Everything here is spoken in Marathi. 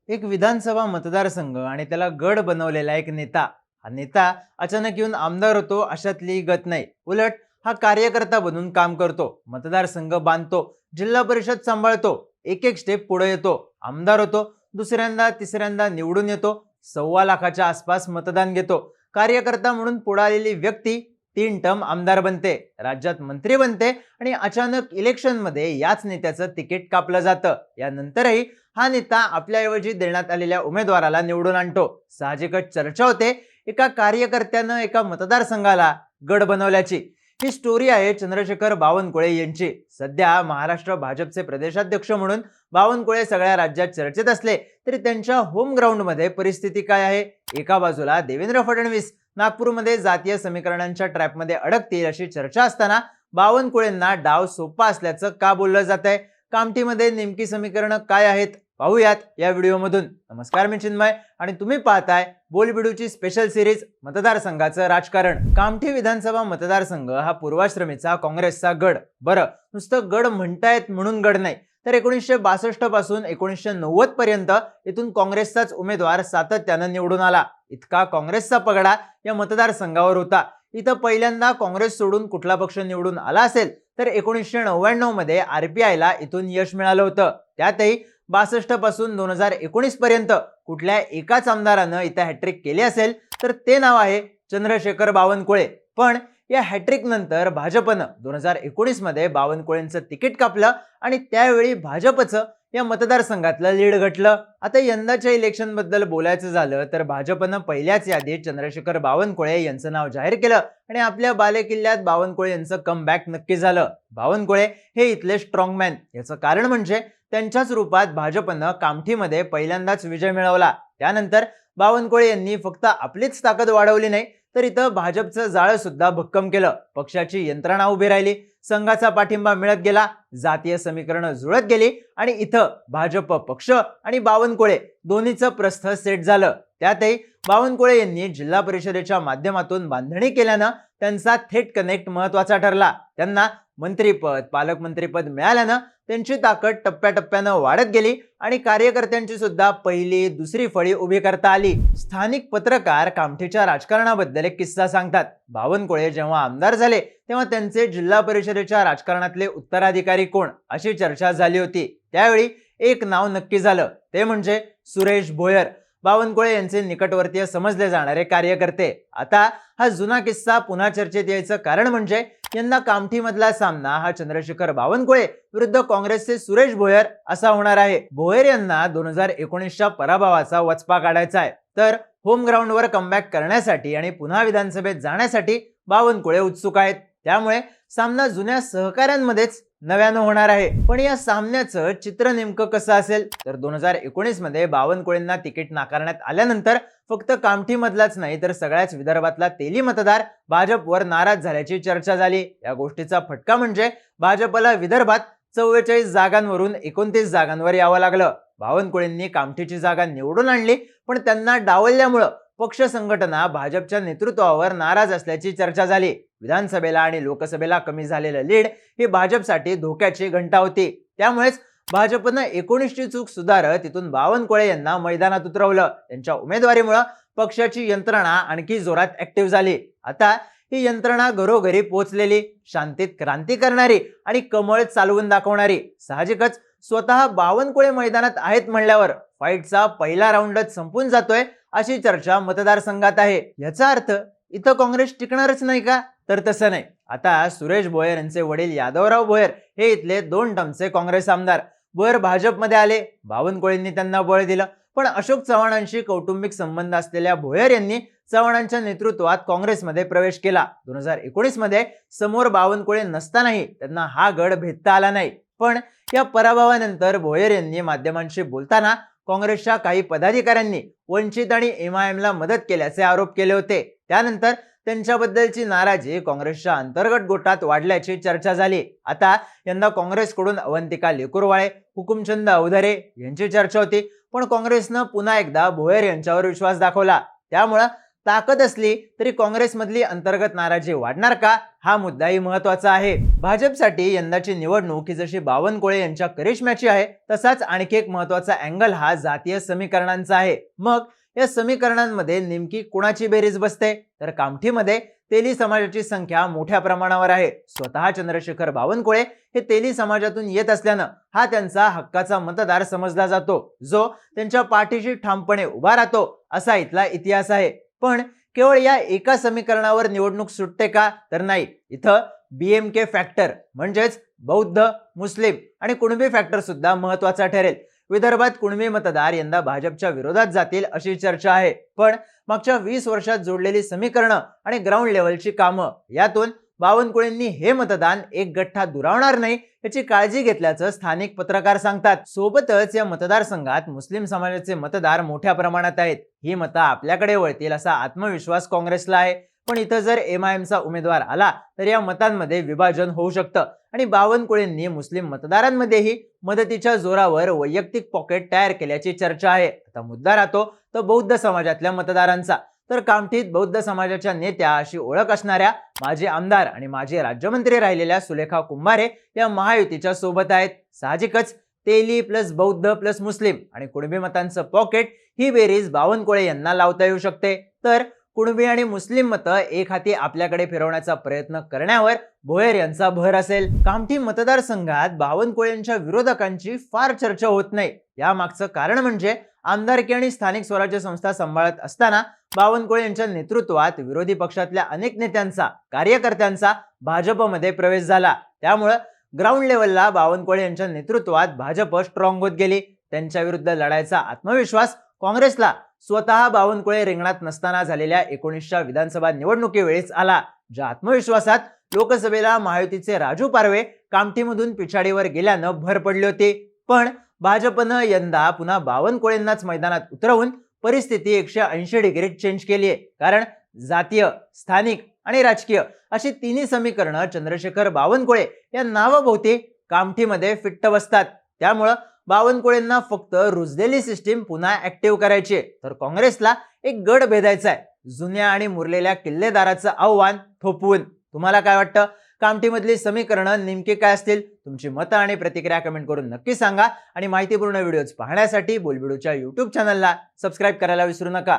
एक विधानसभा मतदारसंघ आणि त्याला गड बनवलेला एक नेता. हा नेता अचानक येऊन आमदार होतो अशातली गत नाही. उलट हा कार्यकर्ता बनून काम करतो, मतदारसंघ बांधतो, जिल्हा परिषद सांभाळतो, एक एक स्टेप पुढे येतो, आमदार होतो, दुसऱ्यांदा तिसऱ्यांदा निवडून येतो, 1.25 लाखाच्या आसपास मतदान घेतो. कार्यकर्ता म्हणून पुढे आलेली व्यक्ती 3 टर्म आमदार बनते, राज्यात मंत्री बनते आणि अचानक इलेक्शन मध्ये याच नेत्याचं तिकीट कापलं जातं. यानंतरही हा नेता आपल्याऐवजी देण्यात आलेल्या उमेदवाराला निवडून आणतो. साहजिकच चर्चा होते एका कार्यकर्त्यानं एका मतदारसंघाला गड बनवल्याची. ही स्टोरी आहे चंद्रशेखर बावनकुळे यांची. सध्या महाराष्ट्र भाजपचे प्रदेशाध्यक्ष म्हणून बावनकुळे सगळ्या राज्यात चर्चेत असले तरी त्यांच्या होम ग्राउंडमध्ये परिस्थिती काय आहे? एका बाजूला देवेंद्र फडणवीस नागपूरमध्ये जातीय समीकरणांच्या ट्रॅपमध्ये अडकतील अशी चर्चा असताना बावनकुळेंना डाव सोपा असल्याचं का बोललं जात आहे? कामठीमध्ये नेमकी समीकरणं काय आहेत पाहूयात या व्हिडिओमधून. नमस्कार, मी चिन्मय आणि तुम्ही पाहताय बोलबिडूची स्पेशल सिरीज मतदारसंघाचं राजकारण. कामठी विधानसभा मतदारसंघ हा पूर्वाश्रमीचा काँग्रेसचा गड. बरं, नुसतं गड म्हणतायत म्हणून गड नाही, तर 1962 पासून 1990 पर्यंत इथून काँग्रेसचाच उमेदवार सातत्यानं निवडून आला. इतका काँग्रेसचा पगडा या मतदारसंघावर होता. इथं पहिल्यांदा काँग्रेस सोडून कुठला पक्ष निवडून आला असेल तर 1999 मध्ये RPIला इथून यश मिळालं होतं. त्यातही 62 पासून 2019 पर्यंत कुठल्या एकाच आमदारानं इथं हॅट्रिक केली असेल तर ते नाव आहे चंद्रशेखर बावनकुळे. पण या हॅट्रिक नंतर भाजपनं 2019 मध्ये बावनकुळेंचं तिकीट कापलं आणि त्यावेळी भाजपचं या मतदारसंघातलं लीड घटलं. आता यंदाच्या इलेक्शन बद्दल बोलायचं झालं तर भाजपनं पहिल्याच यादीत चंद्रशेखर बावनकुळे यांचं नाव जाहीर केलं आणि आपल्या बालेकिल्ल्यात बावनकुळे यांचं कमबॅक नक्की झालं. बावनकुळे हे इथले स्ट्रॉंगमॅन. याचं कारण म्हणजे त्यांच्याच रूपात भाजपनं कामठीमध्ये पहिल्यांदाच विजय मिळवला. त्यानंतर बावनकुळे यांनी फक्त आपलीच ताकद वाढवली नाही तर इथं भाजपचं जाळं सुद्धा भक्कम केलं. पक्षाची यंत्रणा उभी राहिली, संघाचा पाठिंबा मिळत गेला, जातीय समीकरणं जुळत गेली आणि इथं भाजप पक्ष आणि बावनकुळे दोन्हीचं प्रस्थ सेट झालं. त्यातही बावनकुळे यांनी जिल्हा परिषदेच्या माध्यमातून बांधणी केल्यानं त्यांचा थेट कनेक्ट महत्वाचा ठरला. त्यांना मंत्रीपद, पालकमंत्रीपद मिळाल्यानं त्यांची ताकद टप्प्याटप्प्यानं वाढत गेली आणि कार्यकर्त्यांची सुद्धा पहिली दुसरी फळी उभी करता आली. स्थानिक पत्रकार कामठीच्या राजकारणाबद्दल एक किस्सा सांगतात. बावनकुळे जेव्हा आमदार झाले तेव्हा त्यांचे जिल्हा परिषदेच्या राजकारणातले उत्तराधिकारी कोण अशी चर्चा झाली होती. त्यावेळी एक नाव नक्की झालं, ते म्हणजे सुरेश भोयर, बावनकुळे यांचे निकटवर्तीय समजले जाणारे कार्यकर्ते. आता हा जुना किस्सा पुन्हा चर्चेत यायचं कारण म्हणजे यंदा कामठीमधला सामना हा चंद्रशेखर बावनकुळे विरुद्ध काँग्रेसचे सुरेश भोयर असा होणार आहे. भोयर यांना 2019च्या पराभवाचा वचपा काढायचा आहे, तर होम ग्राउंडवर कमबॅक करण्यासाठी आणि पुन्हा विधानसभेत जाण्यासाठी बावनकुळे उत्सुक आहेत. त्यामुळे सामना जुन्या सहकाऱ्यांमध्येच नव्यानं होणार आहे. पण या सामन्याचं चित्र नेमकं कसं असेल तर 2019 मध्ये बावनकुळेंना तिकीट नाकारण्यात आल्यानंतर फक्त कामठीमधलाच नाही तर सगळ्याच विदर्भातला तेली मतदार भाजपवर नाराज झाल्याची चर्चा झाली. या गोष्टीचा फटका म्हणजे भाजपला विदर्भात 44 जागांवरून 29 जागांवर यावं लागलं. बावनकुळेंनी कामठीची जागा निवडून आणली पण त्यांना डावलल्यामुळं पक्ष संघटना भाजपच्या नेतृत्वावर नाराज असल्याची चर्चा झाली. विधानसभेला आणि लोकसभेला कमी झालेलं लीड ही भाजपसाठी धोक्याची घंटा होती. त्यामुळेच भाजपनं 19ची चूक सुधारत तिथून बावनकुळे यांना मैदानात उतरवलं. त्यांच्या उमेदवारीमुळे पक्षाची यंत्रणा आणखी जोरात ऍक्टिव्ह झाली. आता ही यंत्रणा घरोघरी पोहोचलेली, शांतीत क्रांती करणारी आणि कमळ चालवून दाखवणारी. साहजिकच स्वतः बावनकुळे मैदानात आहेत म्हणल्यावर फाईटचा पहिला राऊंडच संपून जातोय अशी चर्चा मतदारसंघात आहे. याचा अर्थ इथं काँग्रेस टिकणारच नाही का? तर तसं नाही. आता सुरेश भोयर यांचे वडील यादवराव भोयर हे इथले 2 टर्मचे काँग्रेस आमदार. भोयर भाजपमध्ये आले, बावनकुळेंनी त्यांना बळ दिलं. पण अशोक चव्हाणांशी कौटुंबिक संबंध असलेल्या भोयर यांनी चव्हाणांच्या नेतृत्वात काँग्रेसमध्ये प्रवेश केला. 2019 मध्ये समोर बावनकुळे नसतानाही त्यांना हा गड भेदता आला नाही. पण या पराभवानंतर भोयर यांनी माध्यमांशी बोलताना काँग्रेसच्या काही पदाधिकाऱ्यांनी वंचित आणि MIMला मदत केल्याचे आरोप केले होते. त्यानंतर त्यांच्याबद्दलची नाराजी काँग्रेसच्या अंतर्गत गोटात वाढल्याची चर्चा झाली. आता यंदा काँग्रेसकडून अवंतिका लेकुरवाळे, हुकुमचंद अवधरे यांची चर्चा होती. पण काँग्रेसनं पुन्हा एकदा भोयर यांच्यावर विश्वास दाखवला. त्यामुळे ताकद असली तरी काँग्रेसमधली अंतर्गत नाराजी वाढणार का, हा मुद्दाही महत्वाचा आहे. भाजपसाठी यंदाची निवडणूक ही जशी बावनकुळे यांच्या करिश्म्याची आहे, तसाच आणखी एक महत्वाचा अँगल हा जातीय समीकरणांचा आहे. मग या समीकरणांमध्ये नेमकी कुणाची बेरीज बसते, तर कामठीमध्ये तेली समाजाची संख्या मोठ्या प्रमाणावर आहे. स्वतः चंद्रशेखर बावनकुळे हे तेली समाजातून येत असल्यानं हा त्यांचा हक्काचा मतदार समजला जातो, जो त्यांच्या पाठीशी ठामपणे उभा राहतो, असा इथला इतिहास आहे. पण केवळ या एका समीकरणावर निवडणूक सुटते का, तर नाही. इथं BMK फॅक्टर म्हणजेच बौद्ध, मुस्लिम आणि कुणबी फॅक्टर सुद्धा महत्वाचा ठरेल. विदर्भात कुणबी मतदार यंदा भाजपच्या विरोधात जातील अशी चर्चा आहे. पण मागच्या 20 वर्षात जोडलेली समीकरणं आणि ग्राउंड लेवलची कामं यातून बावनकुळेंनी हे मतदान एक गठ्ठा दुरावणार नाही याची काळजी घेतल्याचं स्थानिक पत्रकार सांगतात. सोबतच या मतदारसंघात मुस्लिम समाजाचे मतदार मोठ्या प्रमाणात आहेत. ही मतं आपल्याकडे वळतील असा आत्मविश्वास काँग्रेसला आहे. पण इथं जर MIMचा उमेदवार आला तर या मतांमध्ये विभाजन होऊ शकतं आणि बावनकुळेंनी मुस्लिम मतदारांमध्येही मदतीच्या जोरावर वैयक्तिक पॉकेट तयार केल्याची चर्चा आहे. आता मुद्दा राहतो तो बौद्ध समाजातल्या मतदारांचा. तर कामठीत बौद्ध समाजाच्या नेत्या अशी ओळख असणाऱ्या माजी आमदार आणि माजी राज्यमंत्री राहिलेल्या सुलेखा कुंभारे या महायुतीच्या सोबत आहेत. साहजिकच तेली प्लस बौद्ध प्लस मुस्लिम आणि कुणबी मतांचं पॉकेट ही बेरीज बावनकुळे यांना लावता येऊ शकते. तर कुणबी आणि मुस्लिम मतं एक हाती आपल्याकडे फिरवण्याचा प्रयत्न करण्यावर भोयर यांचा भर असेल. कामठी मतदारसंघात बावनकुळेंच्या विरोधकांची फार चर्चा होत नाही. यामागचं कारण म्हणजे आमदारकी आणि स्थानिक स्वराज्य संस्था सांभाळत असताना बावनकुळे यांच्या नेतृत्वात विरोधी पक्षातल्या अनेक नेत्यांचा, कार्यकर्त्यांचा भाजपमध्ये प्रवेश झाला. त्यामुळे ग्राउंड लेवलला बावनकुळे यांच्या नेतृत्वात भाजप स्ट्रॉंग होत गेली. त्यांच्या विरुद्ध लढायचा आत्मविश्वास काँग्रेसला स्वतः बावनकुळे रिंगणात नसताना झालेल्या 19च्या विधानसभा निवडणुकीवेळीच आला. ज्या आत्मविश्वासात लोकसभेला महायुतीचे राजू पारवे कामठीमधून पिछाडीवर गेल्यानं भर पडली होती. पण भाजपनं यंदा पुन्हा बावनकुळेंनाच मैदानात उतरवून परिस्थिती 180 डिग्रीत चेंज केली आहे. कारण जातीय, स्थानिक आणि राजकीय अशी तिन्ही समीकरणं चंद्रशेखर बावनकुळे या नावाभोवती कामठीमध्ये फिट्ट बसतात. त्यामुळं बावनकुळेंना फक्त रुजलेली सिस्टीम पुन्हा ऍक्टिव्ह करायची, तर काँग्रेसला एक गड भेदायचा आहे, जुन्या आणि मुरलेल्या किल्लेदाराचं आव्हान थोपवून. तुम्हाला काय वाटतं? कामठीमधली समीकरणं नेमकी काय असतील? तुमची मतं आणि प्रतिक्रिया कमेंट करून नक्की सांगा आणि माहितीपूर्ण व्हिडिओज पाहण्यासाठी बोलबिडूच्या YouTube चॅनलला सबस्क्राईब करायला विसरू नका.